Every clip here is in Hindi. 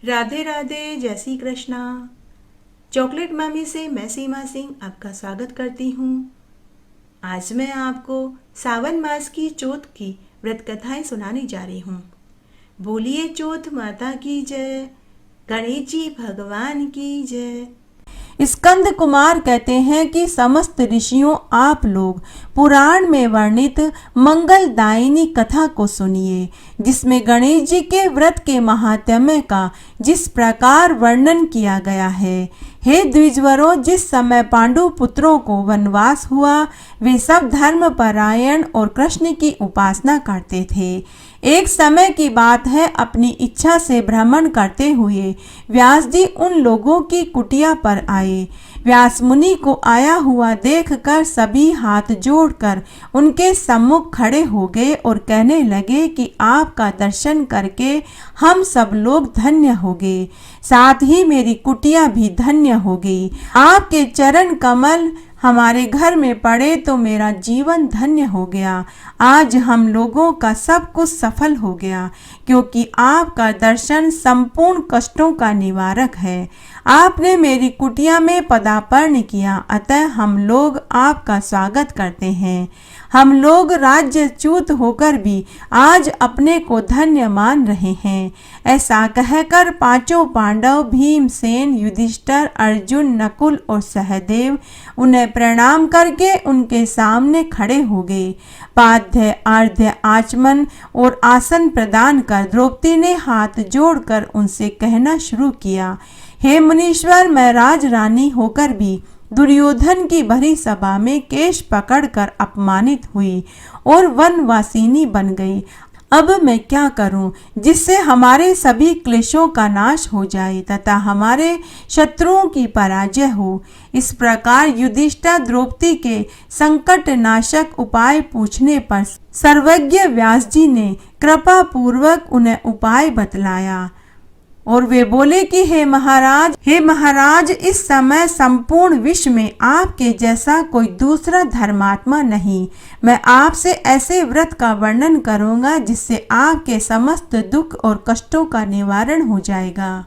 राधे राधे, जय श्री कृष्णा। चॉकलेट मामी से मैं सीमा सिंह आपका स्वागत करती हूँ। आज मैं आपको सावन मास की चौथ की व्रत कथाएं सुनाने जा रही हूँ। बोलिए चौथ माता की जय, गणेश जी भगवान की जय। स्कंद कुमार कहते हैं कि समस्त ऋषियों, आप लोग पुराण में वर्णित मंगलदायिनी कथा को सुनिए, जिसमें गणेश जी के व्रत के महात्म्य का जिस प्रकार वर्णन किया गया है। हे द्विजवरों, जिस समय पांडु पुत्रों को वनवास हुआ, वे सब धर्मपरायण और कृष्ण की उपासना करते थे। एक समय की बात है, अपनी इच्छा से भ्रमण करते हुए व्यास जी उन लोगों की कुटिया पर आए। व्यास मुनि को आया हुआ देखकर सभी हाथ जोड़कर उनके सम्मुख खड़े हो गए और कहने लगे कि आपका दर्शन करके हम सब लोग धन्य हो गए, साथ ही मेरी कुटिया भी धन्य हो गई। आपके चरण कमल हमारे घर में पड़े तो मेरा जीवन धन्य हो गया। आज हम लोगों का सब कुछ सफल हो गया, क्योंकि आपका दर्शन संपूर्ण कष्टों का निवारक है। आपने मेरी कुटिया में पदार्पण किया, अतः हम लोग आपका स्वागत करते हैं। हम लोग राज्यच्युत होकर भी आज अपने को धन्य मान रहे हैं। ऐसा कहकर पांचों पांडव भीमसेन, युधिष्ठिर, अर्जुन, नकुल और सहदेव उन्हें प्रणाम करके उनके सामने खड़े हो गए। पाद्य, अर्घ्य, आचमन और आसन प्रदान कर द्रौपदी ने हाथ जोड़कर उनसे कहना शुरू किया, हे मुनीश्वर, मैं राजरानी होकर भी दुर्योधन की भरी सभा में केश पकड़कर अपमानित हुई और वनवासिनी बन गई। अब मैं क्या करूं जिससे हमारे सभी क्लेशों का नाश हो जाए तथा हमारे शत्रुओं की पराजय हो। इस प्रकार युधिष्ठिर द्रौपदी के संकट नाशक उपाय पूछने पर सर्वज्ञ व्यास जी ने कृपा पूर्वक उन्हें उपाय बतलाया और वे बोले कि हे महाराज, इस समय संपूर्ण विश्व में आपके जैसा कोई दूसरा धर्मात्मा नहीं। मैं आपसे ऐसे व्रत का वर्णन करूंगा जिससे आपके समस्त दुख और कष्टों का निवारण हो जाएगा।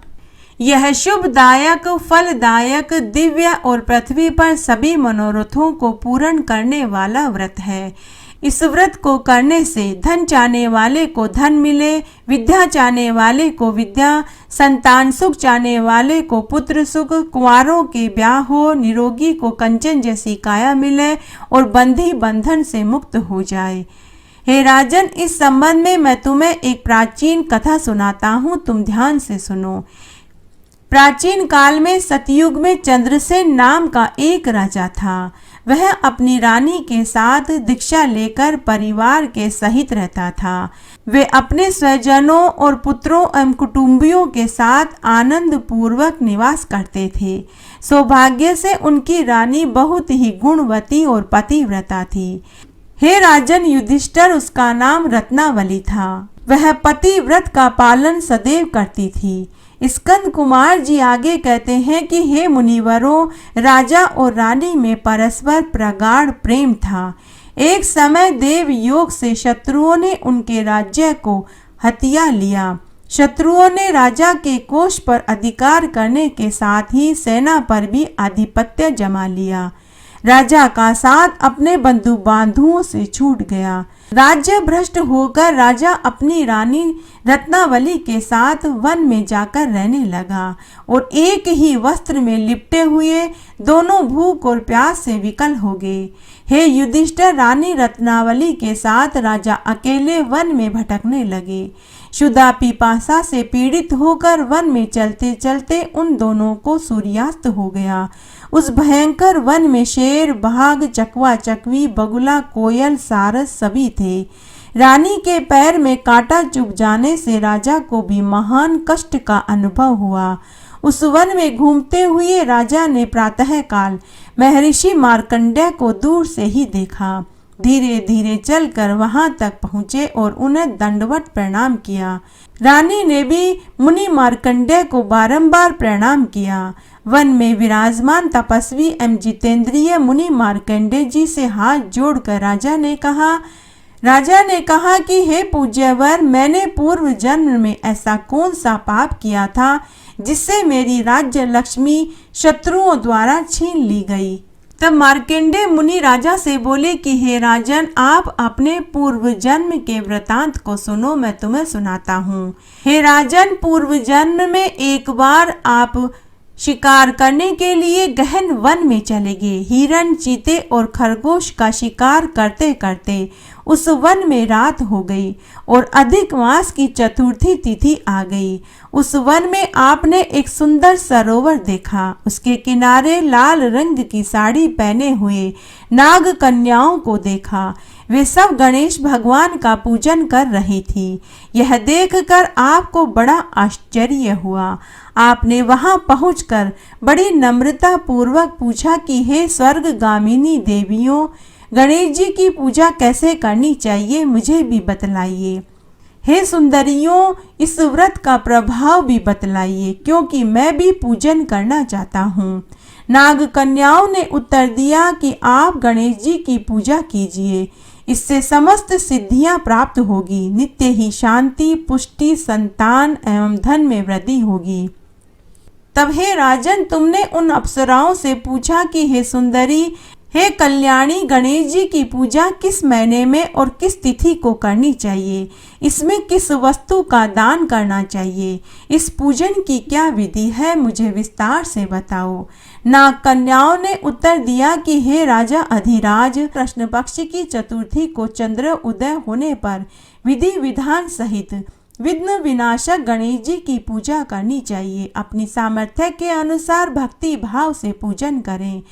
यह शुभदायक, फलदायक, दिव्य और पृथ्वी पर सभी मनोरथों को पूर्ण करने वाला व्रत है। इस व्रत को करने से धन चाहने वाले को धन मिले, विद्या चाहने वाले को विद्या, संतान सुख चाहने वाले को पुत्र सुख, कुंवारों के ब्याह हो, निरोगी को कंचन जैसी काया मिले और बंधी बंधन से मुक्त हो जाए। हे राजन, इस संबंध में मैं तुम्हें एक प्राचीन कथा सुनाता हूँ, तुम ध्यान से सुनो। प्राचीन काल में सतयुग में चंद्रसेन नाम का एक राजा था। वह अपनी रानी के साथ दीक्षा लेकर परिवार के सहित रहता था। वे अपने स्वजनों और पुत्रों एवं कुटुंबियों के साथ आनंद पूर्वक निवास करते थे। सौभाग्य से उनकी रानी बहुत ही गुणवती और पतिव्रता थी। हे राजन युधिष्ठिर, उसका नाम रत्नावली था। वह पतिव्रत का पालन सदैव करती थी। स्कंद कुमार जी आगे कहते हैं कि हे मुनिवरों, राजा और रानी में परस्पर प्रगाढ़ प्रेम था। एक समय देव योग से शत्रुओं ने उनके राज्य को हथिया लिया। शत्रुओं ने राजा के कोष पर अधिकार करने के साथ ही सेना पर भी आधिपत्य जमा लिया। राजा का साथ अपने बंधु बांधुओं से छूट गया। राज्य भ्रष्ट होकर राजा अपनी रानी रत्नावली के साथ वन में जाकर रहने लगा और एक ही वस्त्र में लिपटे हुए दोनों भूख और प्यास से विकल हो गए। हे युधिष्ठिर, रानी रत्नावली के साथ राजा अकेले वन में भटकने लगे। क्षुधा पिपासा से पीड़ित होकर वन में चलते चलते उन दोनों को सूर्यास्त हो गया। उस भयंकर वन में शेर, बाघ, चकवा चकवी, बगुला, कोयल, सारस सभी थे। रानी के पैर में कांटा चुभ जाने से राजा को भी महान कष्ट का अनुभव हुआ। उस वन में घूमते हुए राजा ने प्रातःकाल महर्षि मार्कंडेय को दूर से ही देखा। धीरे धीरे चलकर वहां तक पहुंचे और उन्हें दंडवत प्रणाम किया। रानी ने भी मुनि मार्कंडेय को बारंबार प्रणाम किया। वन में विराजमान तपस्वी एवं जितेंद्रिय मुनि मार्कंडेय जी से हाथ जोड़कर राजा ने कहा, राजा ने कहा कि हे पूज्यवर, मैंने पूर्व जन्म में ऐसा कौन सा पाप किया था जिससे मेरी राज्य लक्ष्मी शत्रुओं द्वारा छीन ली गई। तब मार्कंडेय मुनि राजा से बोले कि हे राजन, आप अपने पूर्व जन्म के वृतांत को सुनो, मैं तुम्हें सुनाता हूँ। हे राजन, पूर्व जन्म में एक बार आप शिकार करने के लिए गहन वन में चले गए। हिरण, चीते और खरगोश का शिकार करते करते उस वन में रात हो गई और अधिक मास की चतुर्थी तिथि आ गई। उस वन में आपने एक सुंदर सरोवर देखा। उसके किनारे लाल रंग की साड़ी पहने हुए नाग कन्याओं को देखा। वे सब गणेश भगवान का पूजन कर रही थी। यह देखकर आपको बड़ा आश्चर्य हुआ। आपने वहां पहुंचकर बड़ी नम्रता पूर्वक पूछा कि हे स्वर्गगामिनी देवियों, गणेश जी की पूजा कैसे करनी चाहिए, मुझे भी बतलाइए। हे सुंदरियों, इस व्रत का प्रभाव भी बतलाइए, क्योंकि मैं भी पूजन करना चाहता हूँ। नाग कन्याओं ने उत्तर दिया कि आप गणेश जी की पूजा कीजिए, इससे समस्त सिद्धियां प्राप्त होगी। नित्य ही शांति, पुष्टि, संतान एवं धन में वृद्धि होगी। तब हे राजन, तुमने उन अप्सराओं से पूछा कि हे सुंदरी, हे कल्याणी, गणेश जी की पूजा किस महीने में और किस तिथि को करनी चाहिए, इसमें किस वस्तु का दान करना चाहिए, इस पूजन की क्या विधि है, मुझे विस्तार से बताओ। नाग कन्याओं ने उत्तर दिया कि हे राजा अधिराज, कृष्ण पक्ष की चतुर्थी को चंद्र उदय होने पर विधि विधान सहित विघ्न विनाशक गणेश जी की पूजा करनी चाहिए। अपनी सामर्थ्य के अनुसार भक्ति भाव से पूजन करें।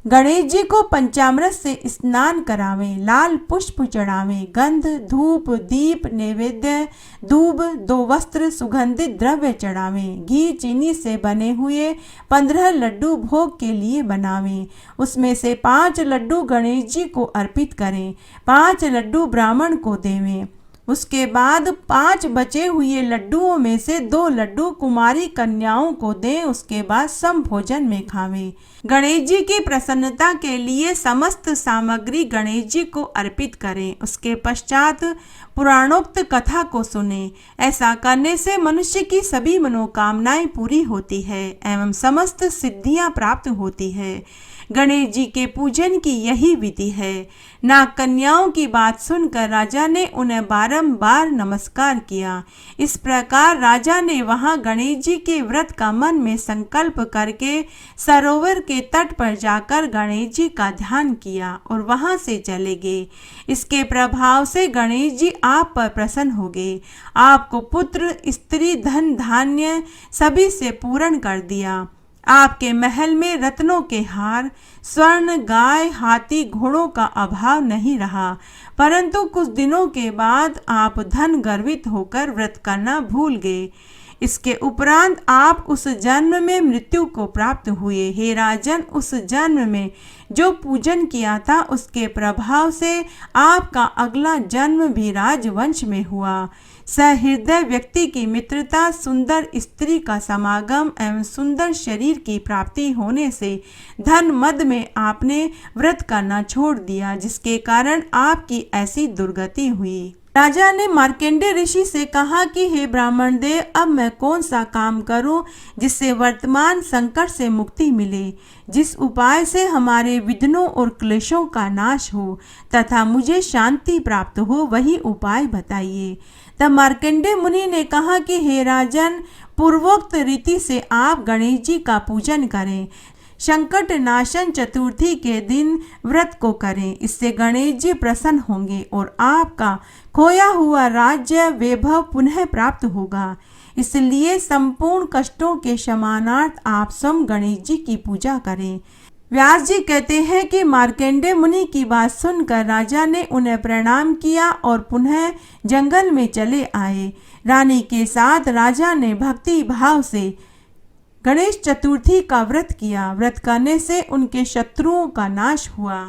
गणेश जी को पंचामृत से स्नान करावें, लाल पुष्प चढ़ावें, गंध, धूप, दीप, नैवेद्य, दूब, 2 वस्त्र, सुगंधित द्रव्य चढ़ावें। घी चीनी से बने हुए 15 लड्डू भोग के लिए बनावें। उसमें से 5 लड्डू गणेश जी को अर्पित करें, 5 लड्डू ब्राह्मण को देवें। उसके बाद 5 बचे हुए लड्डुओं में से 2 लड्डू कुमारी कन्याओं को दें। उसके बाद सम भोजन में खावें। गणेश जी की प्रसन्नता के लिए समस्त सामग्री गणेश जी को अर्पित करें। उसके पश्चात पुराणोक्त कथा को सुने। ऐसा करने से मनुष्य की सभी मनोकामनाएं पूरी होती है एवं समस्त सिद्धियां प्राप्त होती है। गणेश जी के पूजन की यही विधि है। नाग कन्याओं की बात सुनकर राजा ने उन्हें बारंबार नमस्कार किया। इस प्रकार राजा ने वहां गणेश जी के व्रत का मन में संकल्प करके सरोवर के तट पर जाकर गणेश जी का ध्यान किया और वहां से चले गए। इसके प्रभाव से गणेश जी आप पर प्रसन्न हो गए। आपको पुत्र, स्त्री, धन, धान्य सभी से पूर्ण कर दिया। आपके महल में रत्नों के हार, स्वर्ण, गाय, हाथी, घोड़ों का अभाव नहीं रहा। परंतु कुछ दिनों के बाद आप धन गर्वित होकर व्रत करना भूल गए। इसके उपरांत आप उस जन्म में मृत्यु को प्राप्त हुए। हे राजन, उस जन्म में जो पूजन किया था उसके प्रभाव से आपका अगला जन्म भी राजवंश में हुआ। सहृदय व्यक्ति की मित्रता, सुंदर स्त्री का समागम एवं सुंदर शरीर की प्राप्ति होने से धन मद में आपने व्रत करना छोड़ दिया, जिसके कारण आपकी ऐसी दुर्गति हुई। राजा ने मार्कंडेय ऋषि से कहा कि हे ब्राह्मण देव, अब मैं कौन सा काम करूं जिससे वर्तमान संकट से मुक्ति मिले, जिस उपाय से हमारे विघ्नों और क्लेशों का नाश हो तथा मुझे शांति प्राप्त हो, वही उपाय बताइए। तब मार्कंडेय मुनि ने कहा कि हे राजन, पूर्वोक्त रीति से आप गणेश जी का पूजन करें। संकट नाशन चतुर्थी के दिन व्रत को करें, इससे गणेश जी प्रसन्न होंगे और आपका खोया हुआ राज्य वैभव पुनः प्राप्त होगा। इसलिए संपूर्ण कष्टों के शमनार्थ आप स्वयं गणेश जी की पूजा करें। व्यास जी कहते हैं कि मार्कंडेय मुनि की बात सुनकर राजा ने उन्हें प्रणाम किया और पुनः जंगल में चले आए। रानी के साथ राजा ने भक्ति भाव से गणेश चतुर्थी का व्रत किया। व्रत करने से उनके शत्रुओं का नाश हुआ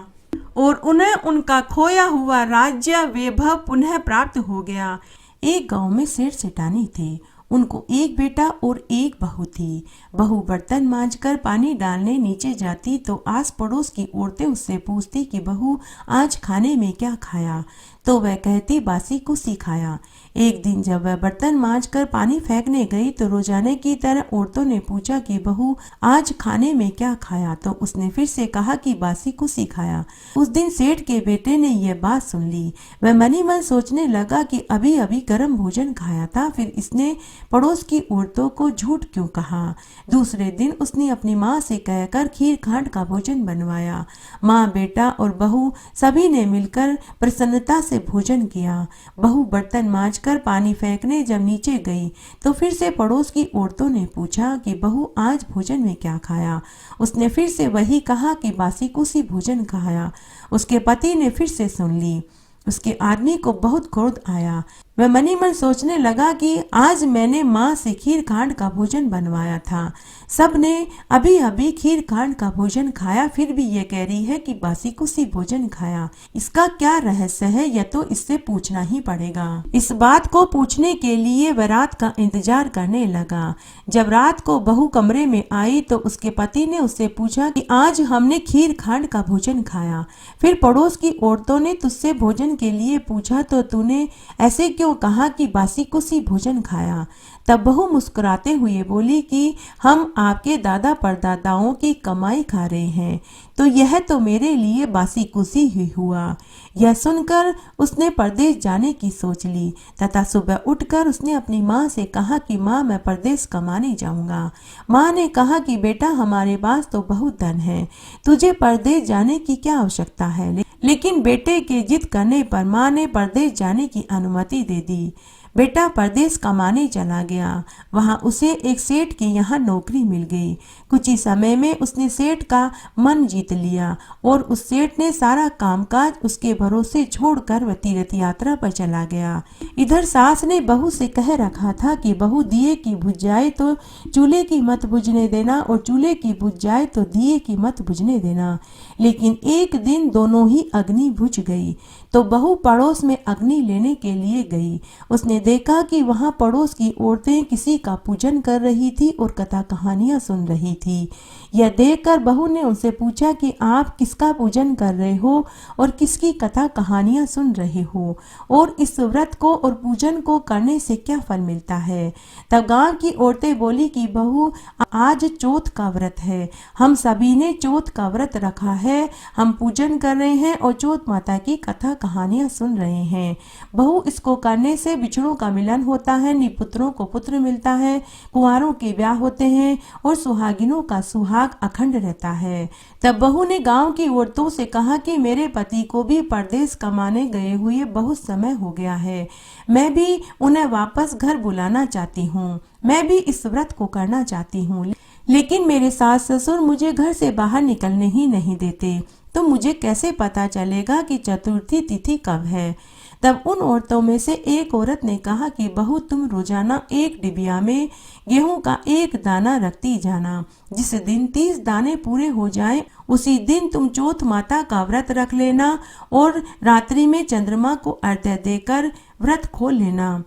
और उन्हें उनका खोया हुआ राज्य वैभव पुनः प्राप्त हो गया। एक गांव में सेठ सेठानी थे। उनको एक बेटा और एक बहू थी। बहू बर्तन मांजकर पानी डालने नीचे जाती तो आस पड़ोस की औरतें उससे पूछती कि बहू, आज खाने में क्या खाया। तो वह कहती बासी को सिखाया। एक दिन जब वह बर्तन मांजकर पानी फेंकने गई तो रोजाने की तरह औरतों ने पूछा कि बहू आज खाने में क्या खाया, तो उसने फिर से कहा कि बासी को सिखाया। उस दिन सेठ के बेटे ने यह बात सुन ली। वह मनी मन सोचने लगा कि अभी अभी गर्म भोजन खाया था, फिर इसने पड़ोस की औरतों को झूठ क्यों कहा। दूसरे दिन उसने अपनी माँ से कहकर खीर खांड का भोजन बनवाया। माँ, बेटा और बहू सभी ने मिलकर प्रसन्नता से भोजन किया। बहू बर्तन मांजकर पानी फेंकने जब नीचे गई तो फिर से पड़ोस की औरतों ने पूछा कि बहू आज भोजन में क्या खाया। उसने फिर से वही कहा कि बासी कुसी भोजन खाया। उसके पति ने फिर से सुन ली। उसके आदमी को बहुत क्रोध आया। वह मनी मन सोचने लगा कि आज मैंने माँ से खीर खांड का भोजन बनवाया था, सब ने अभी अभी खीर खांड का भोजन खाया, फिर भी ये कह रही है कि बासी कुसी भोजन खाया। इसका क्या रहस्य है, यह तो इससे पूछना ही पड़ेगा। इस बात को पूछने के लिए वह रात का इंतजार करने लगा। जब रात को बहू कमरे में आई तो उसके पति ने उससे पूछा कि आज हमने खीर खांड का भोजन खाया, फिर पड़ोस की औरतों ने तुझसे भोजन के लिए पूछा तो तूने ऐसे क्यों कहा कि बासी कुसी भोजन खाया। तब बहू मुस्कुराते हुए बोली कि हम आपके दादा परदादाओं की कमाई खा रहे हैं, तो यह तो मेरे लिए बासी कुसी ही हुआ। यह सुनकर उसने परदेश जाने की सोच ली तथा सुबह उठकर उसने अपनी माँ से कहा कि माँ मैं परदेश कमाने जाऊंगा। माँ ने कहा कि बेटा हमारे पास तो बहुत धन है, तुझे परदेश जाने की क्या आवश्यकता है। लेकिन बेटे के जिद करने पर माँ ने परदेश जाने की अनुमति दे दी। बेटा परदेश कमाने चला गया। वहां उसे एक सेठ के यहाँ नौकरी मिल गई। कुछ ही समय में उसने सेठ का मन जीत लिया और उस सेठ ने सारा कामकाज उसके भरोसे छोड़कर वह तीर्थ यात्रा पर चला गया। इधर सास ने बहू से कह रखा था कि बहू दिए की बुझ जाए तो चूल्हे की मत बुझने देना और चूल्हे की बुझ जाए तो दिए की मत बुझने देना। लेकिन एक दिन दोनों ही अग्नि बुझ गई तो बहू पड़ोस में अग्नि लेने के लिए गई। उसने देखा कि वहां पड़ोस की औरतें किसी का पूजन कर रही थी और कथा कहानियां सुन रही थी। यह देखकर बहू ने उनसे पूछा कि आप किसका पूजन कर रहे हो और किसकी कथा कहानियां सुन रहे हो, और इस व्रत को और पूजन को करने से क्या फल मिलता है। तब गांव की औरतें बोली कि बहू आज चौथ का व्रत है, हम सभी ने चौथ का व्रत रखा है, हम पूजन कर रहे हैं और चौथ माता की कथा कहानियां सुन रहे हैं। बहू इसको करने से बिछड़ों का मिलन होता है, निपुत्रों को पुत्र मिलता है, कुंवारों के ब्याह होते हैं और सुहागिनों का सुहाग अखंड रहता है। तब बहू ने गांव की औरतों से कहा कि मेरे पति को भी परदेश कमाने गए हुए बहुत समय हो गया है, मैं भी उन्हें वापस घर बुलाना चाहती हूँ, मैं भी इस व्रत को करना चाहती हूँ, लेकिन मेरे सास ससुर मुझे घर से बाहर निकलने ही नहीं देते, तो मुझे कैसे पता चलेगा कि चतुर्थी तिथि कब है। तब उन औरतों में से एक औरत ने कहा कि बहू तुम रोजाना एक डिबिया में गेहूं का एक दाना रखती जाना, जिस दिन 30 दाने पूरे हो जाएं उसी दिन तुम चौथ माता का व्रत रख लेना और रात्रि में चंद्रमा को अर्घ्य देकर व्रत खोल लेना।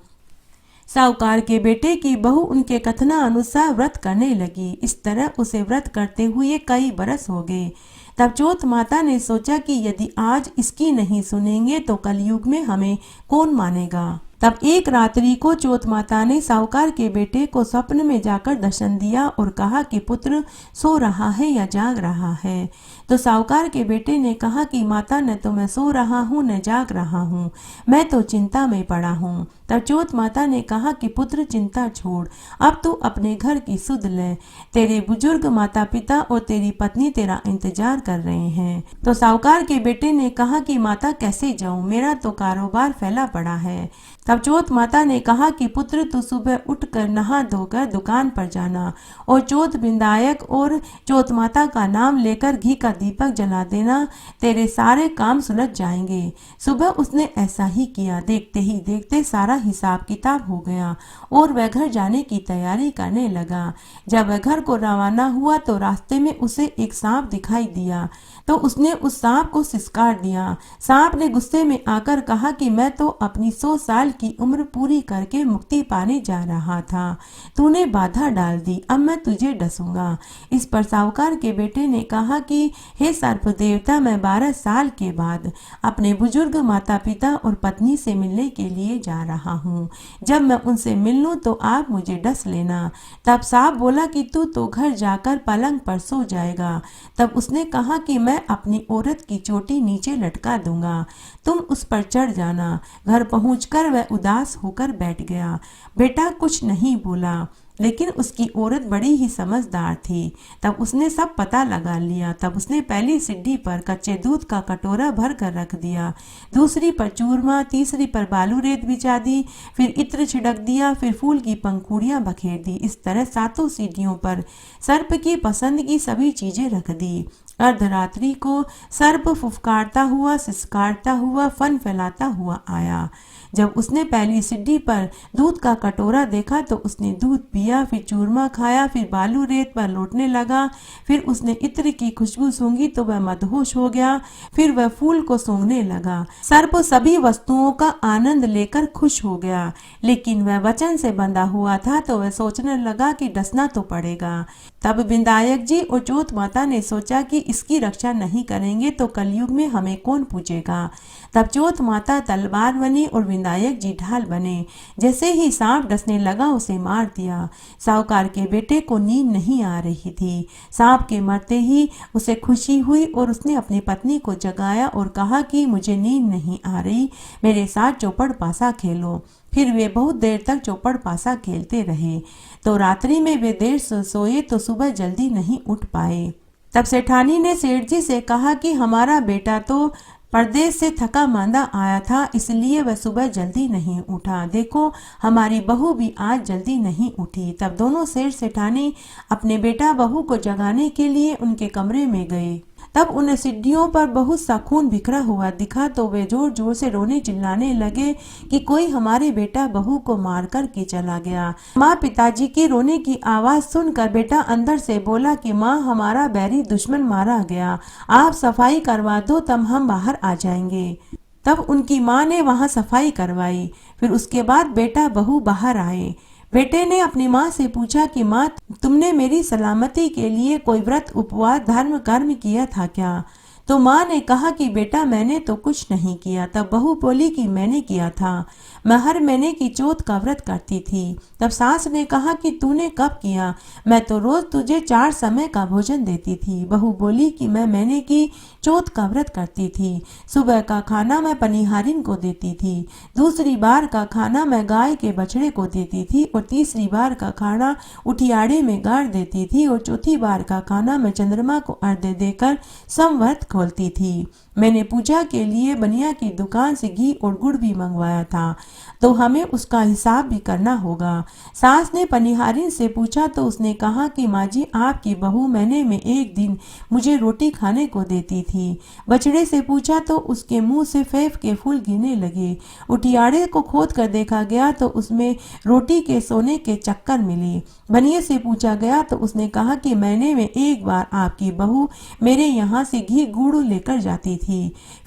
साहूकार के बेटे की बहू उनके कथना अनुसार व्रत करने लगी। इस तरह उसे व्रत करते हुए कई बरस हो गए। तब चौथ माता ने सोचा कि यदि आज इसकी नहीं सुनेंगे तो कलयुग में हमें कौन मानेगा। तब एक रात्रि को चौथ माता ने साहूकार के बेटे को स्वप्न में जाकर दर्शन दिया और कहा कि पुत्र सो रहा है या जाग रहा है। तो साहूकार के बेटे ने कहा कि माता न तो मैं सो रहा हूँ न जाग रहा हूँ, मैं तो चिंता में पड़ा हूँ। तब चौथ माता ने कहा कि पुत्र चिंता छोड़, अब तू अपने घर की सुध ले, तेरे बुजुर्ग माता पिता और तेरी पत्नी तेरा इंतजार कर रहे हैं। तो साहूकार के बेटे ने कहा कि माता कैसे जाऊं, मेरा तो कारोबार फैला पड़ा है। तब चौथ माता ने कहा कि पुत्र तू सुबह उठकर नहा धोकर दुकान पर जाना और चौथ विनायक और चौथ माता का नाम लेकर घी का दीपक जला देना, तेरे सारे काम सुलझ जाएंगे। सुबह उसने ऐसा ही किया। देखते ही देखते सारा हिसाब किताब हो गया और वह घर जाने की तैयारी करने लगा। जब वह घर को रवाना हुआ तो रास्ते में उसे एक सांप दिखाई दिया, तो उसने उस सांप को सिसकार दिया। सांप ने गुस्से में आकर कहा कि मैं तो अपनी 100 साल की उम्र पूरी करके मुक्ति पाने जा रहा था, तूने बाधा डाल दी, अब मैं तुझे डसूंगा। इस पर साहूकार के बेटे ने कहा कि हे सर्प देवता, मैं 12 साल के बाद अपने बुजुर्ग माता पिता और पत्नी से मिलने के लिए जा रहा हूँ। जब मैं उनसे मिल लूं तो आप मुझे डस लेना। तब सांप बोला कि तू तो घर जाकर पलंग पर सो जाएगा। तब उसने कहा कि मैं अपनी औरत की चोटी नीचे लटका दूंगा, तुम उस पर चढ़ जाना। घर पहुंचकर वह उदास होकर बैठ गया। बेटा कुछ नहीं बोला, लेकिन उसकी औरत बड़ी ही समझदार थी। तब उसने सब पता लगा लिया। तब उसने पहली सीढ़ी पर कच्चे दूध का कटोरा भर कर रख दिया, दूसरी पर चूरमा, तीसरी पर बालू रेत बिछा दी, फिर इत्र छिड़क दिया, फिर फूल की पंखुड़ियां बखेर दी। इस तरह 7 सीढ़ियों पर सर्प की पसंद की सभी चीजें रख दी। अर्धरात्रि को सर्प फुफकारता हुआ, सिसकारता हुआ, फन फैलाता हुआ आया। जब उसने पहली सीढ़ी पर दूध का कटोरा देखा तो उसने दूध पिया, फिर चूरमा खाया, फिर बालू रेत पर लौटने लगा, फिर उसने इत्र की खुशबू सूंघी तो वह मदहोश हो गया, फिर वह फूल को सूंघने लगा। सर्प सभी वस्तुओं का आनंद लेकर खुश हो गया, लेकिन वह वचन से बंधा हुआ था तो वह सोचने लगा कि डसना तो पड़ेगा। तब विनायक जी और चौथ माता ने सोचा कि इसकी रक्षा नहीं करेंगे तो कलयुग में हमें कौन पूजेगा। तब चौथ माता तलवार बनी और विनायक जी ढाल बने। जैसे ही सांप डसने लगा उसे मार दिया। साहूकार के बेटे को नींद नहीं आ रही थी। सांप के मरते ही उसे खुशी हुई और उसने अपनी पत्नी को जगाया और कहा कि मुझे नींद नहीं आ रही, मेरे साथ चौपड़ पासा खेलो। फिर वे बहुत देर तक चौपड़ पासा खेलते रहे। तो रात्रि में वे देर से सोए तो सुबह जल्दी नहीं उठ पाए। तब सेठानी ने सेठ जी से कहा कि हमारा बेटा तो परदेश से थका मांदा आया था, इसलिए वह सुबह जल्दी नहीं उठा। देखो हमारी बहू भी आज जल्दी नहीं उठी। तब दोनों सेठ सेठानी अपने बेटा बहू को जगाने के लिए उनके कमरे में गए। तब उन्हें सीढ़ियों पर बहुत सा खून बिखरा हुआ दिखा तो वे जोर जोर से रोने चिल्लाने लगे कि कोई हमारे बेटा बहू को मार कर के चला गया। माँ पिताजी की रोने की आवाज सुनकर बेटा अंदर से बोला कि माँ, हमारा बैरी दुश्मन मारा गया, आप सफाई करवा दो तब हम बाहर आ जाएंगे। तब उनकी माँ ने वहाँ सफाई करवाई। फिर उसके बाद बेटा बहू बाहर आए। बेटे ने अपनी माँ से पूछा कि माँ, तुमने मेरी सलामती के लिए कोई व्रत उपवास धर्म कर्म किया था क्या? तो माँ ने कहा कि बेटा मैंने तो कुछ नहीं किया। तब बहू बोली कि मैंने किया था, मैं हर महीने की चौथ का व्रत करती थी। तब सास ने कहा कि तूने कब किया? मैं तो रोज तुझे 4 समय का भोजन देती थी। बहू बोली कि मैं महीने की चौथ का व्रत करती थी। सुबह का खाना मैं पनिहारिन को देती थी, दूसरी बार का खाना मैं गाय के बछड़े को देती थी और तीसरी बार का खाना उठियाड़े में गाड़ देती थी और चौथी बार का खाना मैं चंद्रमा को अर्घ्य देकर संव्रत खोलती थी। मैंने पूजा के लिए बनिया की दुकान से घी और गुड़ भी मंगवाया था, तो हमें उसका हिसाब भी करना होगा। सास ने पनिहारिन से पूछा तो उसने कहा कि माँ जी, आपकी बहू महीने में एक दिन मुझे रोटी खाने को देती थी। बछड़े से पूछा तो उसके मुंह से फेफ के फूल गिरने लगे। उठियाड़े को खोद कर देखा गया तो उसमें रोटी के सोने के चक्कर मिले। बनिए से पूछा गया तो उसने कहा कि महीने में एक बार आपकी बहू मेरे यहाँ से घी गुड़ लेकर जाती थी।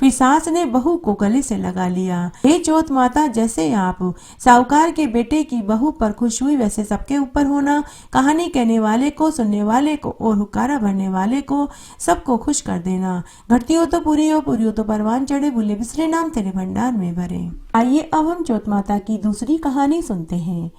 फिर सास ने बहू को गले से लगा लिया। हे चौथ माता, जैसे आप साहूकार के बेटे की बहू पर खुश हुई वैसे सबके ऊपर होना। कहानी कहने वाले को, सुनने वाले को और हुक्कारा भरने वाले को सबको खुश कर देना। घटती हो तो पूरी हो, पूरी हो तो परवान चढ़े, भूले बिसरे नाम तेरे भंडार में भरे। आइए अब हम चौथ माता की दूसरी कहानी सुनते हैं।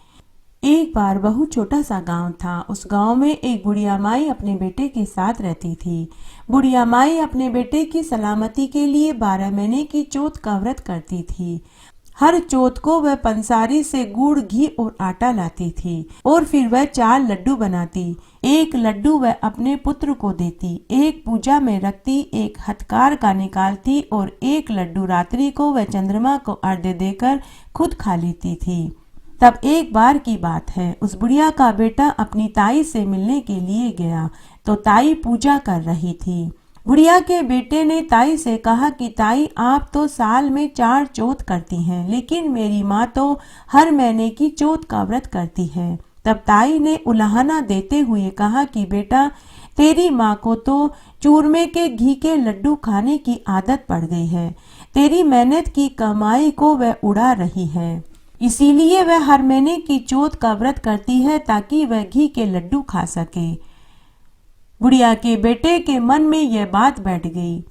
एक बार बहुत छोटा सा गांव था। उस गांव में एक बुढ़िया माई अपने बेटे के साथ रहती थी। बुढ़िया माई अपने बेटे की सलामती के लिए 12 महीने की चौथ का व्रत करती थी। हर चौथ को वह पंसारी से गुड़, घी और आटा लाती थी और फिर वह 4 लड्डू बनाती। एक लड्डू वह अपने पुत्र को देती, एक पूजा में रखती, एक हथकार का निकालती और एक लड्डू रात्रि को वह चंद्रमा को अर्घ्य देकर खुद खा लेती थी। तब एक बार की बात है, उस बुढ़िया का बेटा अपनी ताई से मिलने के लिए गया तो ताई पूजा कर रही थी। बुढ़िया के बेटे ने ताई से कहा कि ताई, आप तो साल में 4 चौथ करती हैं, लेकिन मेरी माँ तो हर महीने की चौथ का व्रत करती है। तब ताई ने उलाहना देते हुए कहा कि बेटा, तेरी माँ को तो चूरमे के घी के लड्डू खाने की आदत पड़ गई है। तेरी मेहनत की कमाई को वह उड़ा रही है, इसीलिए वह हर महीने की चौथ का व्रत करती है ताकि वह घी के लड्डू खा सके। बुढ़िया के बेटे के मन में यह बात बैठ गई।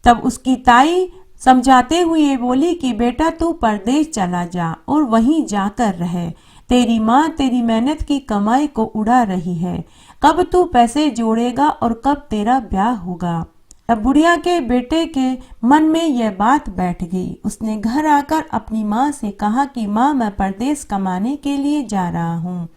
तब उसकी ताई समझाते हुए बोली कि बेटा, तू परदेश चला जा और वहीं जाकर रहे। तेरी माँ तेरी मेहनत की कमाई को उड़ा रही है। कब तू पैसे जोड़ेगा और कब तेरा ब्याह होगा। तब बुढ़िया के बेटे के मन में यह बात बैठ गई। उसने घर आकर अपनी माँ से कहा कि माँ, मैं परदेश कमाने के लिए जा रहा हूँ।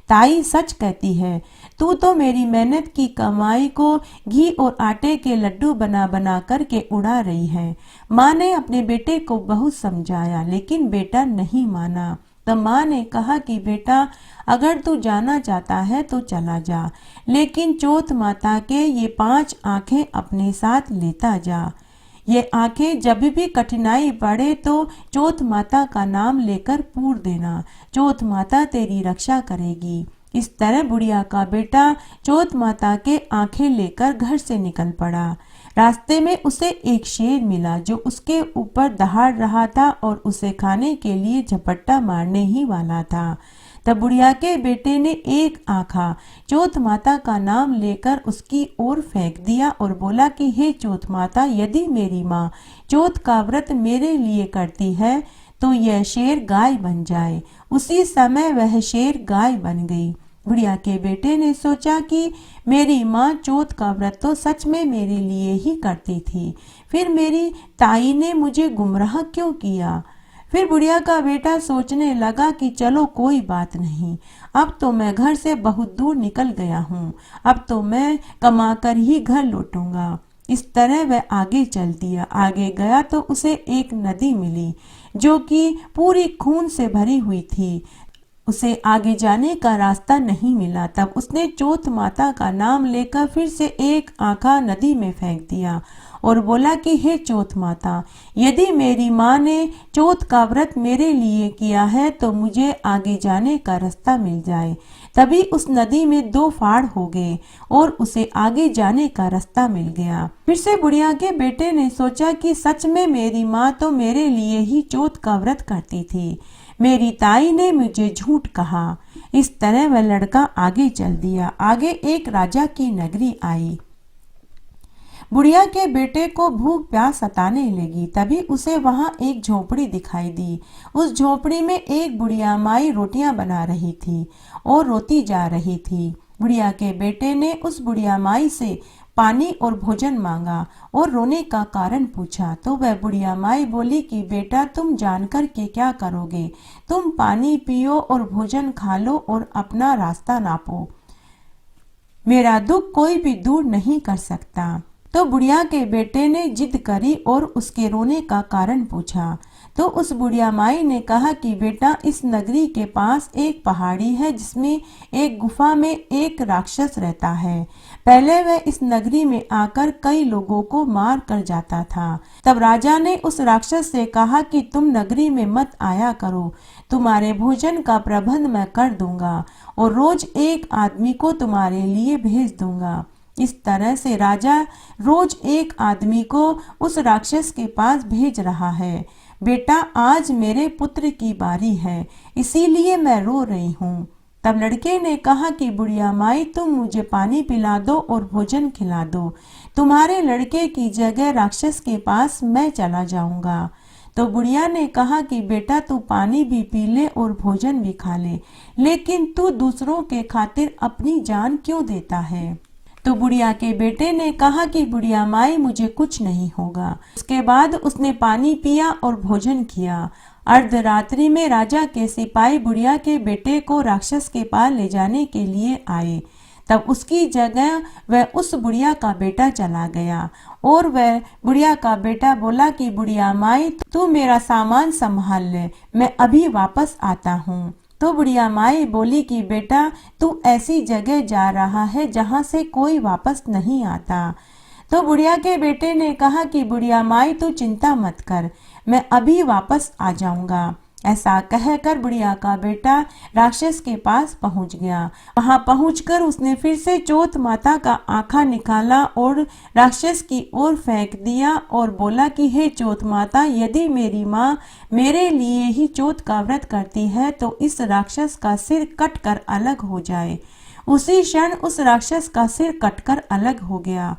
ताई सच कहती है, तू तो मेरी मेहनत की कमाई को घी और आटे के लड्डू बना बना करके उड़ा रही है। माँ ने अपने बेटे को बहुत समझाया, लेकिन बेटा नहीं माना। तब माँ ने कहा कि बेटा, अगर तू जाना चाहता है तो चला जा, लेकिन चौथ माता के ये 5 आंखें अपने साथ लेता जा। ये आंखें जब भी कठिनाई पड़े तो चौथ माता का नाम लेकर पूर देना। चौथ माता तेरी रक्षा करेगी। इस तरह बुढ़िया का बेटा चौथ माता के आंखें लेकर घर से निकल पड़ा। रास्ते में उसे एक शेर मिला जो उसके ऊपर दहाड़ रहा था और उसे खाने के लिए झपट्टा मारने ही वाला था। तब बुढ़िया के बेटे ने एक आंखा चौथ माता का नाम लेकर उसकी ओर फेंक दिया और बोला कि हे चौथ माता, यदि मेरी माँ चौथ का व्रत मेरे लिए करती है तो यह शेर गाय बन जाए। उसी समय वह शेर गाय बन गई। बुढ़िया के बेटे ने सोचा कि मेरी माँ चौथ का व्रत तो सच में मेरे लिए ही करती थी, फिर मेरी ताई ने मुझे गुमराह क्यों किया। फिर बुढ़िया का बेटा सोचने लगा कि चलो कोई बात नहीं, अब तो मैं घर से बहुत दूर निकल गया हूँ, अब तो मैं कमाकर ही घर लौटूंगा। इस तरह वह आगे चल दिया। आगे गया तो उसे एक नदी मिली जो कि पूरी खून से भरी हुई थी। उसे आगे जाने का रास्ता नहीं मिला। तब उसने चौथ माता का नाम लेकर फिर से एक आंखा नदी में फेंक दिया और बोला कि हे चौथ माता, यदि मेरी माँ ने चौथ का व्रत मेरे लिए किया है तो मुझे आगे जाने का रास्ता मिल जाए। तभी उस नदी में 2 फाड़ हो गए और उसे आगे जाने का रास्ता मिल गया। फिर से बुढ़िया के बेटे ने सोचा कि सच में मेरी माँ तो मेरे लिए ही चौथ का व्रत करती थी, मेरी ताई ने मुझे झूठ कहा। इस तरह वह लड़का आगे चल दिया। आगे एक राजा की नगरी आई। बुढ़िया के बेटे को भूख प्यास सताने लगी। तभी उसे वहां एक झोपड़ी दिखाई दी। उस झोपड़ी में एक बुढ़िया माई रोटियां बना रही थी और रोती जा रही थी। बुढ़िया के बेटे ने उस बुढ़िया माई से पानी और भोजन मांगा और रोने का कारण पूछा तो वह बुढ़िया माई बोली कि बेटा, तुम जानकर के क्या करोगे, तुम पानी पियो और भोजन खा लो और अपना रास्ता नापो, मेरा दुख कोई भी दूर नहीं कर सकता। तो बुढ़िया के बेटे ने जिद करी और उसके रोने का कारण पूछा तो उस बुढ़िया माई ने कहा कि बेटा, इस नगरी के पास एक पहाड़ी है जिसमें एक गुफा में एक राक्षस रहता है। पहले वह इस नगरी में आकर कई लोगों को मार कर जाता था। तब राजा ने उस राक्षस से कहा कि तुम नगरी में मत आया करो, तुम्हारे भोजन का प्रबंध मैं कर दूंगा और रोज एक आदमी को तुम्हारे लिए भेज दूंगा। इस तरह से राजा रोज एक आदमी को उस राक्षस के पास भेज रहा है। बेटा, आज मेरे पुत्र की बारी है, इसीलिए मैं रो रही हूँ। तब लड़के ने कहा कि बुढ़िया माई, तुम मुझे पानी पिला दो और भोजन खिला दो, तुम्हारे लड़के की जगह राक्षस के पास मैं चला जाऊंगा। तो बुढ़िया ने कहा कि बेटा, तू पानी भी पी ले और भोजन भी खा ले, लेकिन तू दूसरों के खातिर अपनी जान क्यों देता है। तो बुढ़िया के बेटे ने कहा कि बुढ़िया माई, मुझे कुछ नहीं होगा। उसके बाद उसने पानी पिया और भोजन किया। अर्धरात्रि में राजा के सिपाही बुढ़िया के बेटे को राक्षस के पास ले जाने के लिए आए। तब उसकी जगह वह उस बुढ़िया का बेटा चला गया और वह बुढ़िया का बेटा बोला कि बुढ़िया माई, तू मेरा सामान संभाल ले, मैं अभी वापस आता हूँ। तो बुढ़िया माई बोली कि बेटा, तू ऐसी जगह जा रहा है जहाँ से कोई वापस नहीं आता। तो बुढ़िया के बेटे ने कहा कि बुढ़िया माई तू चिंता मत कर, मैं अभी वापस आ जाऊंगा। ऐसा कहकर बुढ़िया का बेटा राक्षस के पास पहुंच गया। वहां पहुंचकर उसने फिर से चौथ माता का आँखा निकाला और राक्षस की ओर फेंक दिया और बोला कि हे चौथ माता, यदि मेरी माँ मेरे लिए ही चौथ का व्रत करती है तो इस राक्षस का सिर कटकर अलग हो जाए। उसी क्षण उस राक्षस का सिर कटकर अलग हो गया।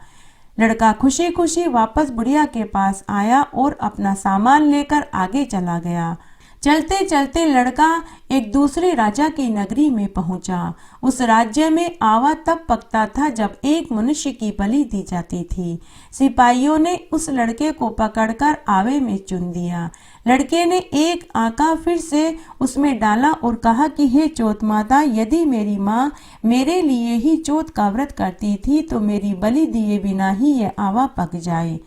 लड़का खुशी खुशी वापस बुढ़िया के पास आया और अपना सामान लेकर आगे चला गया। चलते चलते लड़का एक दूसरे राजा की नगरी में पहुंचा। उस राज्य में आवा तब पकता था जब एक मनुष्य की बलि दी जाती थी। सिपाहियों ने उस लड़के को पकड़कर आवे में चुन दिया। लड़के ने एक आका फिर से उसमें डाला और कहा कि हे चौथ माता, यदि मेरी माँ मेरे लिए ही चौथ का व्रत करती थी तो मेरी बलि दिए बिना ही यह आवा पक जाए।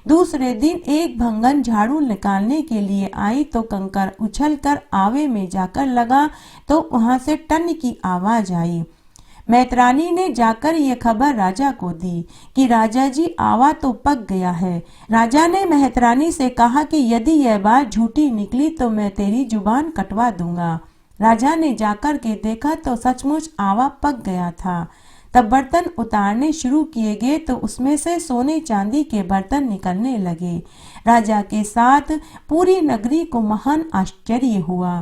दूसरे दिन एक भंगन झाड़ू निकालने के लिए आई तो कंकर उछलकर आवे में जाकर लगा तो वहां से टन की आवाज आई। मैत्रानी ने जाकर ये खबर राजा को दी कि राजा जी आवा तो पक गया है। राजा ने मेहतरानी से कहा कि यदि यह बात झूठी निकली तो मैं तेरी जुबान कटवा दूंगा। राजा ने जाकर के देखा तो सचमुच आवा पक गया था। तब बर्तन उतारने शुरू किए गए तो उसमें से सोने चांदी के बर्तन निकलने लगे। राजा के साथ पूरी नगरी को महान आश्चर्य हुआ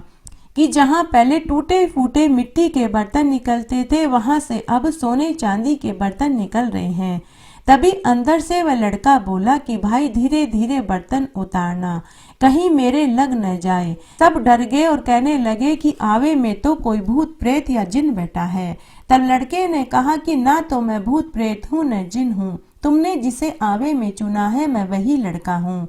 कि जहां पहले टूटे फूटे मिट्टी के बर्तन निकलते थे वहां से अब सोने चांदी के बर्तन निकल रहे हैं। तभी अंदर से वह लड़का बोला कि भाई धीरे धीरे बर्तन उतारना, कहीं मेरे लग न जाए। सब डर गए और कहने लगे कि आवे में तो कोई भूत प्रेत या जिन बैठा है। तब लड़के ने कहा कि ना तो मैं भूत प्रेत हूँ न जिन हूँ, तुमने जिसे आवे में चुना है मैं वही लड़का हूँ।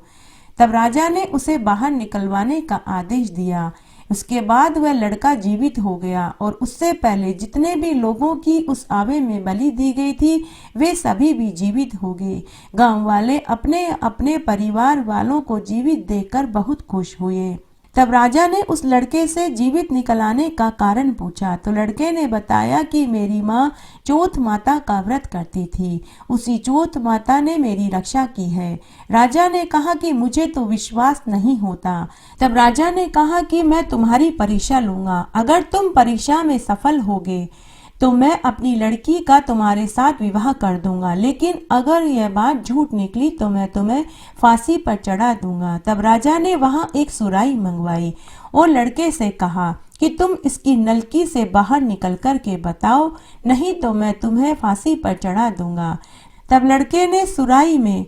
तब राजा ने उसे बाहर निकलवाने का आदेश दिया। उसके बाद वह लड़का जीवित हो गया और उससे पहले जितने भी लोगों की उस आवे में बलि दी गई थी वे सभी भी जीवित हो गए। गांव वाले अपने अपने परिवार वालों को जीवित देखकर बहुत खुश हुए। तब राजा ने उस लड़के से जीवित निकल आने का कारण पूछा तो लड़के ने बताया कि मेरी माँ चौथ माता का व्रत करती थी, उसी चौथ माता ने मेरी रक्षा की है। राजा ने कहा कि मुझे तो विश्वास नहीं होता। तब राजा ने कहा कि मैं तुम्हारी परीक्षा लूंगा, अगर तुम परीक्षा में सफल होगे तो मैं अपनी लड़की का तुम्हारे साथ विवाह कर दूंगा, लेकिन अगर यह बात झूठ निकली तो मैं तुम्हें फांसी पर चढ़ा दूंगा। तब राजा ने वहां एक सुराही मंगवाई और लड़के से कहा कि तुम इसकी नलकी से बाहर निकल कर के बताओ, नहीं तो मैं तुम्हें फांसी पर चढ़ा दूंगा। तब लड़के ने सुराही में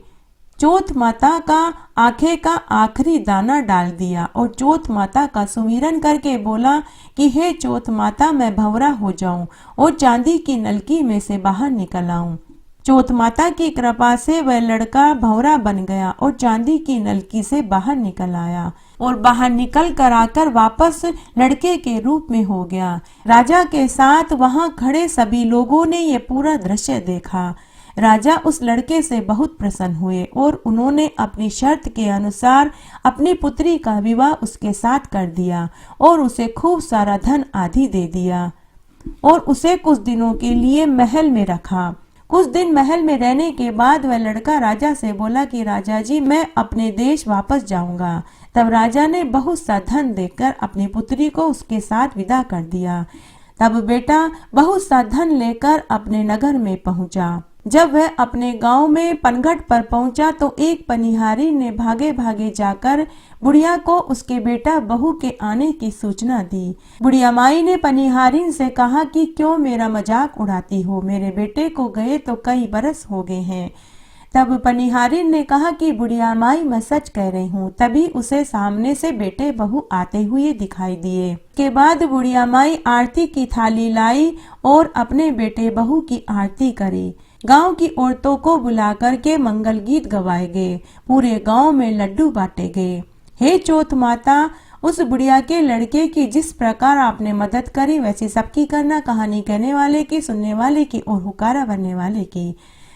चौथ माता का आंखें का आखिरी दाना डाल दिया और चौथ माता का सुमिरन करके बोला कि हे चौथ माता, मैं भंवरा हो जाऊं और चांदी की नलकी में से बाहर निकल आऊं। चौथ माता की कृपा से वह लड़का भंवरा बन गया और चांदी की नलकी से बाहर निकल आया और बाहर निकल कर आकर वापस लड़के के रूप में हो गया। राजा के साथ वहां खड़े सभी लोगों ने ये पूरा दृश्य देखा। राजा उस लड़के से बहुत प्रसन्न हुए और उन्होंने अपनी शर्त के अनुसार अपनी पुत्री का विवाह उसके साथ कर दिया और उसे खूब सारा धन आदि दे दिया और उसे कुछ दिनों के लिए महल में रखा। कुछ दिन महल में रहने के बाद वह लड़का राजा से बोला कि राजा जी, मैं अपने देश वापस जाऊंगा। तब राजा ने बहुत सा धन देकर अपनी पुत्री को उसके साथ विदा कर दिया। तब बेटा बहुत सा धन लेकर अपने नगर में पहुंचा। जब वह अपने गांव में पनघट पर पहुंचा तो एक पनिहारी ने भागे भागे जाकर बुढ़िया को उसके बेटा बहू के आने की सूचना दी। बुढ़िया माई ने पनिहारिन से कहा कि क्यों मेरा मजाक उड़ाती हो, मेरे बेटे को गए तो कई बरस हो गए हैं। तब पनिहारिन ने कहा कि बुढ़िया माई, मैं सच कह रही हूँ। तभी उसे सामने से बेटे बहू आते हुए दिखाई दिए। के बाद बुढ़िया माई आरती की थाली लाई और अपने बेटे बहू की आरती करी। गांव की औरतों को बुला करके मंगल गीत गवाए गए। पूरे गांव में लड्डू बांटे गए। हे चौथ माता, उस बुढ़िया के लड़के की जिस प्रकार आपने मदद करी वैसी सबकी करना, कहानी कहने वाले की, सुनने वाले की और हुकारा भरने वाले की।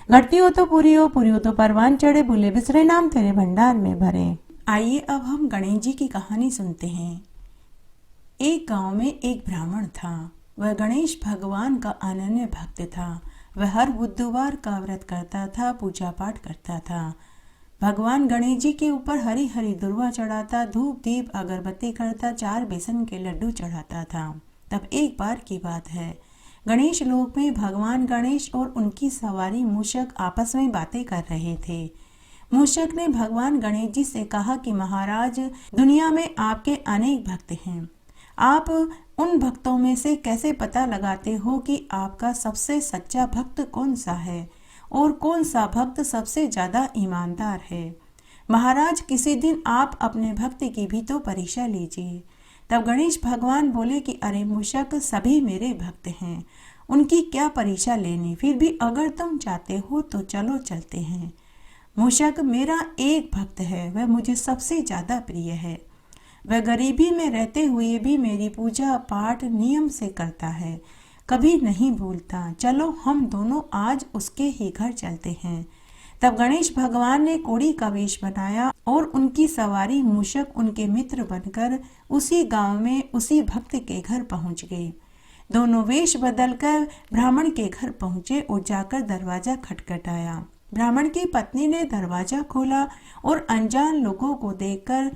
घटती हो तो पूरी हो, पूरी हो तो परवान चढ़े, भूले बिसरे नाम तेरे भंडार में भरे। आइए अब हम गणेश जी की कहानी सुनते हैं। एक गांव में एक ब्राह्मण था। वह गणेश भगवान का अनन्य भक्त था। वह हर बुधवार का व्रत करता था, पूजा पाठ करता था। भगवान गणेश जी के ऊपर हरी हरी दुर्वा चढ़ाता, धूप दीप अगरबत्ती करता, 4 बेसन के लड्डू चढ़ाता था। तब एक बार की बात है, गणेश लोक में भगवान गणेश और उनकी सवारी मूषक आपस में बातें कर रहे थे। मूषक ने भगवान गणेश जी से कहा कि महाराज, दुनिया में आपके अनेक भक्त हैं। आप उन भक्तों में से कैसे पता लगाते हो कि आपका सबसे सच्चा भक्त कौन सा है और कौन सा भक्त सबसे ज्यादा ईमानदार है? महाराज, किसी दिन आप अपने भक्त की भी तो परीक्षा लीजिए। तब गणेश भगवान बोले कि अरे मूषक, सभी मेरे भक्त हैं, उनकी क्या परीक्षा लेनी, फिर भी अगर तुम चाहते हो तो चलो चलते हैं। मूषक, मेरा एक भक्त है, वह मुझे सबसे ज्यादा प्रिय है। वह गरीबी में रहते हुए भी मेरी पूजा पाठ नियम से करता है, कभी नहीं भूलता। चलो हम दोनों आज उसके ही घर चलते हैं। तब गणेश भगवान ने कोड़ी का वेश बनाया और उनकी सवारी मूषक उनके मित्र बनकर उसी गांव में उसी भक्त के घर पहुंच गए। दोनों वेश बदलकर ब्राह्मण के घर पहुंचे और जाकर दरवाजा खटखटाया। ब्राह्मण की पत्नी ने दरवाजा खोला और अनजान लोगों को देखकर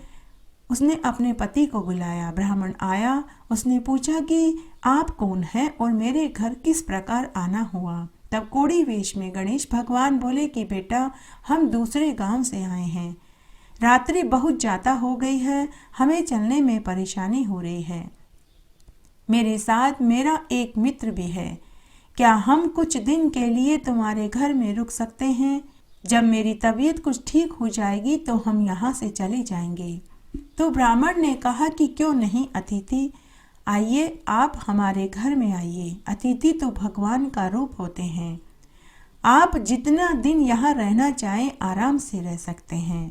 उसने अपने पति को बुलाया। ब्राह्मण आया, उसने पूछा कि आप कौन हैं और मेरे घर किस प्रकार आना हुआ? तब कोड़ी वेश में गणेश भगवान बोले कि बेटा, हम दूसरे गांव से आए हैं, रात्रि बहुत ज्यादा हो गई है, हमें चलने में परेशानी हो रही है। मेरे साथ मेरा एक मित्र भी है, क्या हम कुछ दिन के लिए तुम्हारे घर में रुक सकते हैं? जब मेरी तबीयत कुछ ठीक हो जाएगी तो हम यहाँ से चले जाएंगे। तो ब्राह्मण ने कहा कि क्यों नहीं अतिथि, आइए आप हमारे घर में आइए। अतिथि तो भगवान का रूप होते हैं। आप जितना दिन यहाँ रहना चाहें आराम से रह सकते हैं।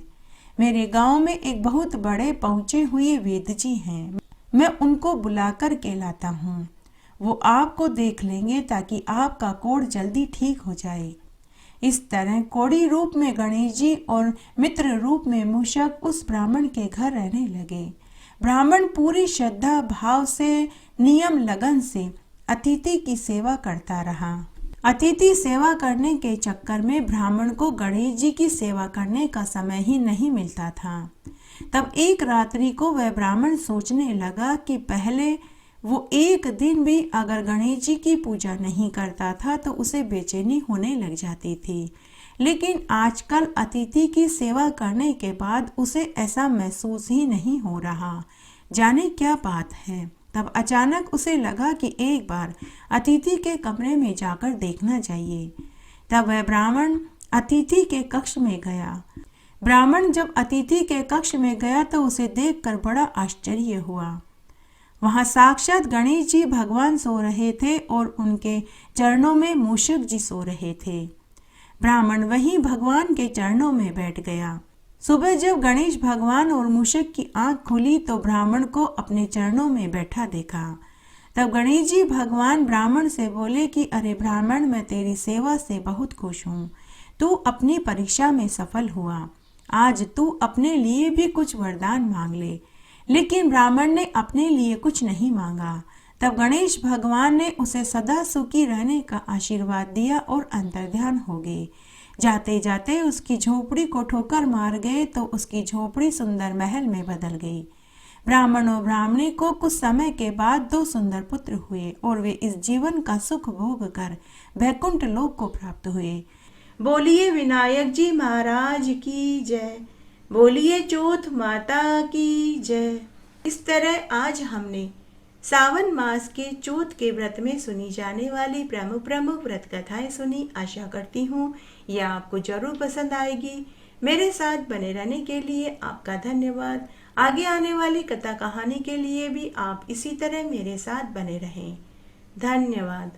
मेरे गांव में एक बहुत बड़े पहुँचे हुए वेद जी हैं, मैं उनको बुलाकर के लाता हूँ। वो आपको देख लेंगे ताकि आपका कोढ़ जल्दी ठीक हो जाए। इस तरह कोड़ी रूप में गणेश जी और मित्र रूप में मूषक उस ब्राह्मण के घर रहने लगे। ब्राह्मण पूरी श्रद्धा भाव से, नियम लगन से अतिथि की सेवा करता रहा। अतिथि सेवा करने के चक्कर में ब्राह्मण को गणेश जी की सेवा करने का समय ही नहीं मिलता था। तब एक रात्रि को वह ब्राह्मण सोचने लगा कि पहले वो एक दिन भी अगर गणेश जी की पूजा नहीं करता था तो उसे बेचैनी होने लग जाती थी, लेकिन आजकल अतिथि की सेवा करने के बाद उसे ऐसा महसूस ही नहीं हो रहा। जाने क्या बात है। तब अचानक उसे लगा कि एक बार अतिथि के कमरे में जाकर देखना चाहिए। तब वह ब्राह्मण अतिथि के कक्ष में गया। ब्राह्मण जब अतिथि के कक्ष में गया तो उसे देखकर बड़ा आश्चर्य हुआ। वहां साक्षात गणेश जी भगवान सो रहे थे और उनके चरणों में मूषक जी सो रहे थे। ब्राह्मण वहीं भगवान के चरणों में बैठ गया। सुबह जब गणेश भगवान और मूषक की आंख खुली तो ब्राह्मण को अपने चरणों में बैठा देखा। तब गणेश जी भगवान ब्राह्मण से बोले कि अरे ब्राह्मण, मैं तेरी सेवा से बहुत खुश हूँ। तू अपनी परीक्षा में सफल हुआ। आज तू अपने लिए भी कुछ वरदान मांग ले। लेकिन ब्राह्मण ने अपने लिए कुछ नहीं मांगा। तब गणेश भगवान ने उसे सदा सुखी रहने का आशीर्वाद दिया और अंतर्ध्यान हो गए। जाते जाते उसकी झोपड़ी को ठोकर मार गए तो उसकी झोपड़ी सुंदर महल में बदल गई। ब्राह्मण और ब्राह्मणी को कुछ समय के बाद 2 सुंदर पुत्र हुए और वे इस जीवन का सुख भोग कर वैकुंठ लोक को प्राप्त हुए। बोलिए विनायक जी महाराज की जय। बोलिए चौथ माता की जय। इस तरह आज हमने सावन मास के चौथ के व्रत में सुनी जाने वाली प्रमुख प्रमुख व्रत कथाएं सुनी। आशा करती हूँ यह आपको जरूर पसंद आएगी। मेरे साथ बने रहने के लिए आपका धन्यवाद। आगे आने वाली कथा कहानी के लिए भी आप इसी तरह मेरे साथ बने रहें। धन्यवाद।